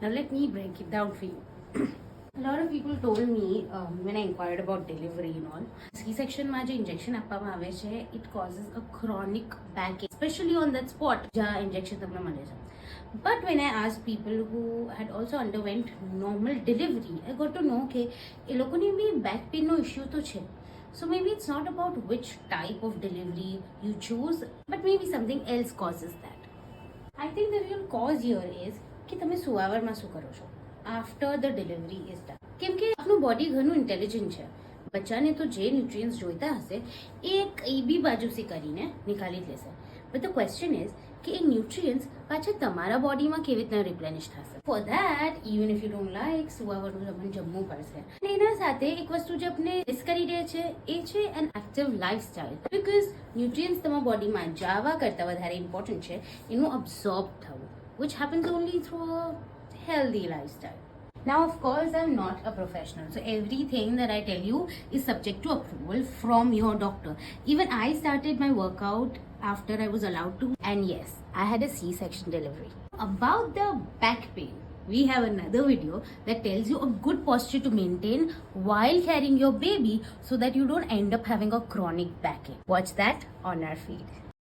Now let me break it down for you. A lot of people told me when I inquired about delivery and all, C-section માં જે injection આપવામાં આવે છે it causes a chronic backache, especially on that spot જ્યાં injection તમને મળે છે. But when I asked people who had also underwent normal delivery, I got to know કે એ લોકોને બી back pain નો ઇશ્યુ તો છે. So maybe it's not about which type of delivery you choose, but maybe something else causes that. I think the real cause here is કે તમે સુવાવરમાં શું કરો છો after the delivery is done. કેમ કે આપણું બોડી ઘણું ઇન્ટેલિજન્ટ છે. બચ્ચાને તો જે ન્યુટ્રિયન્ટ્સ જોઈતા હશે એ કઈ બી બાજુથી કરીને નિકાલી જ લેશે. બટ ધ ક્વેશ્ચન ઇઝ કે એ ન્યુટ્રિયન્ટ્સ પાછા તમારા બોડીમાં કેવી રીતના રિપ્લેનિશ થશે. For that even if you don't like સુવાવરનું તમને જમવું પડશે. અને એના સાથે એક વસ્તુ જે આપણે મિસ કરી દે છે એ છે an active lifestyle. Because nutrients તમારા બોડીમાં જવા કરતાં વધારે ઇમ્પોર્ટન્ટ છે એનું અબ્ઝોર્બ થવું, which happens only through a healthy lifestyle. Now, of course, I'm not a professional, so everything that I tell you is subject to approval from your doctor. Even I started my workout after I was allowed to, and yes, I had a C-section delivery. About the back pain, we have another video that tells you a good posture to maintain while carrying your baby so that you don't end up having a chronic backache. Watch that on our feed.